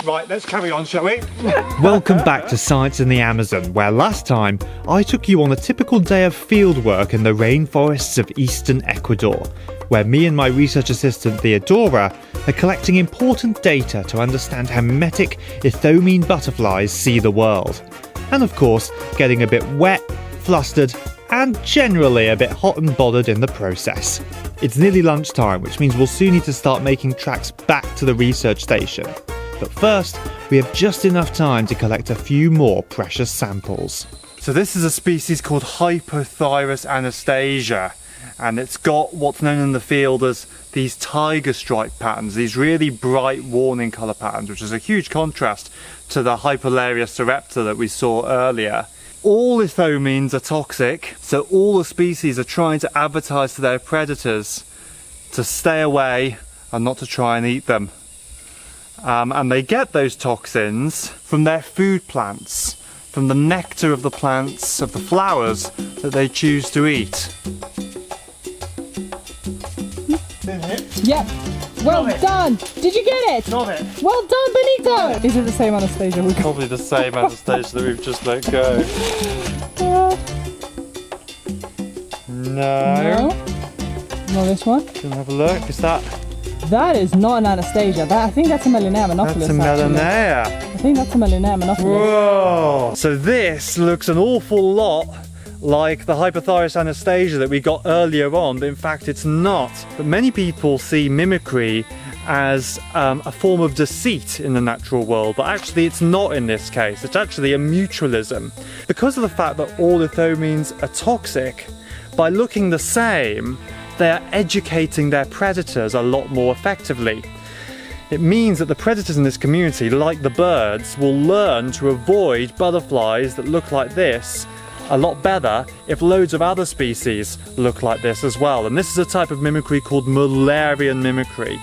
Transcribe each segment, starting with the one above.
Right, let's carry on, shall we? Welcome back to Science in the Amazon, where last time I took you on a typical day of fieldwork in the rainforests of eastern Ecuador, where me and my research assistant Theodora are collecting important data to understand how mimetic ithomine butterflies see the world. And of course, getting a bit wet, flustered, and generally a bit hot and bothered in the process. It's nearly lunchtime, which means we'll soon need to start making tracks back to the research station. But first, we have just enough time to collect a few more precious samples. So this is a species called Hypothyrus anastasia, and it's got what's known in the field as these tiger stripe patterns, these really bright warning colour patterns, which is a huge contrast to the Hypolaria serepta that we saw earlier. All ithomines are toxic, so all the species are trying to advertise to their predators to stay away and not to try and eat them. And they get those toxins from their food plants, from the nectar of the plants, of the flowers that they choose to eat. Yep. Well done. Did you get it? Got it. Well done, Benito. Is it the same Anastasia we got? Probably the same Anastasia that we've just let go. No. Not this one. Can have a look. Is that? That is not an Anastasia. I think that's a Melinea monophilus. That's a Melinea. I think that's a Melinea monophilus. Whoa! So this looks an awful lot like the Hypothyrus anastasia that we got earlier on, but in fact it's not. But many people see mimicry as a form of deceit in the natural world, but actually it's not in this case. It's actually a mutualism. Because of the fact that all ithomines are toxic, by looking the same, they are educating their predators a lot more effectively. It means that the predators in this community, like the birds, will learn to avoid butterflies that look like this a lot better if loads of other species look like this as well. And this is a type of mimicry called Mullerian mimicry,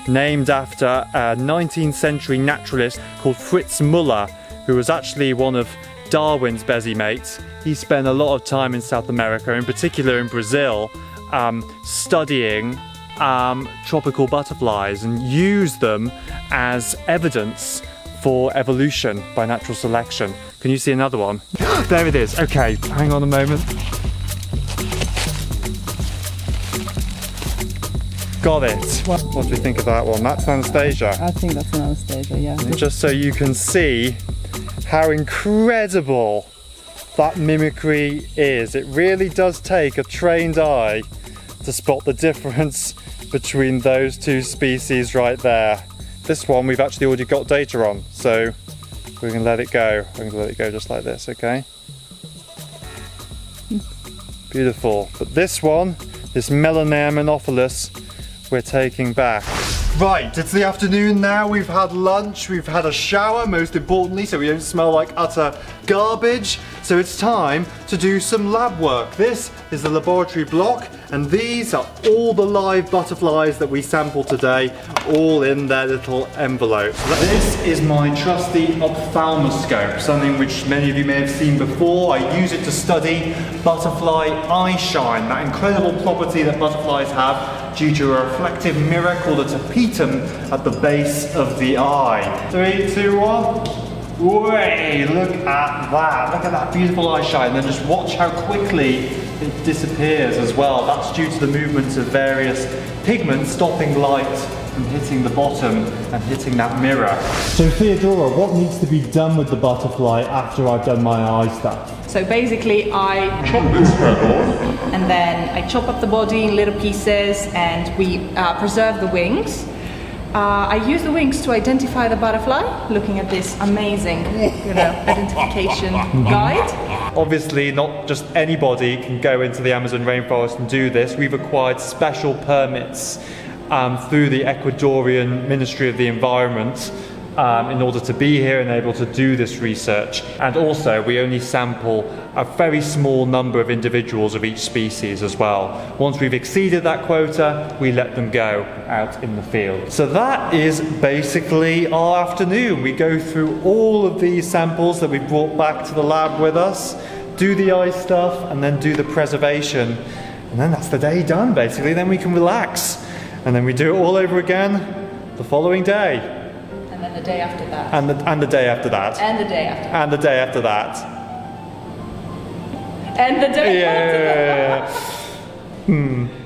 named after a 19th century naturalist called Fritz Muller, who was actually one of Darwin's busy mates. He spent a lot of time in South America, in particular in Brazil, studying tropical butterflies and used them as evidence for evolution by natural selection. Can you see another one? There it is. Okay, hang on a moment. Got it. What do we think of that one? That's Anastasia. I think that's an Anastasia, yeah. Just so you can see how incredible that mimicry is. It really does take a trained eye to spot the difference between those two species right there. This one we've actually already got data on, so we're going to let it go. We're going to let it go just like this, okay? Beautiful. But this one, this Melinea monophilus, we're taking back. Right, it's the afternoon now. We've had lunch, we've had a shower, most importantly, so we don't smell like utter garbage. So it's time to do some lab work. This is the laboratory block, and these are all the live butterflies that we sampled today, all in their little envelopes. This is my trusty ophthalmoscope, something which many of you may have seen before. I use it to study butterfly eye shine, that incredible property that butterflies have due to a reflective mirror called a tapetum at the base of the eye. 3, 2, 1. Way, look at that. Look at that beautiful eye shine. And then just watch how quickly it disappears as well. That's due to the movement of various pigments stopping light from hitting the bottom and hitting that mirror. So Theodora, what needs to be done with the butterfly after I've done my eye stuff? So basically I chop this head off and then I chop up the body in little pieces and we preserve the wings. I use the wings to identify the butterfly, looking at this amazing, identification guide. Obviously, not just anybody can go into the Amazon rainforest and do this. We've acquired special permits through the Ecuadorian Ministry of the Environment in order to be here and able to do this research. And also, we only sample a very small number of individuals of each species as well. Once we've exceeded that quota, we let them go out in the field. So that is basically our afternoon. We go through all of these samples that we brought back to the lab with us, do the eye stuff, and then do the preservation. And then that's the day done, basically. Then we can relax. And then we do it all over again the following day. then the day after that. And the day after that. And the day after that. And the day after that. And the day after that. Yeah.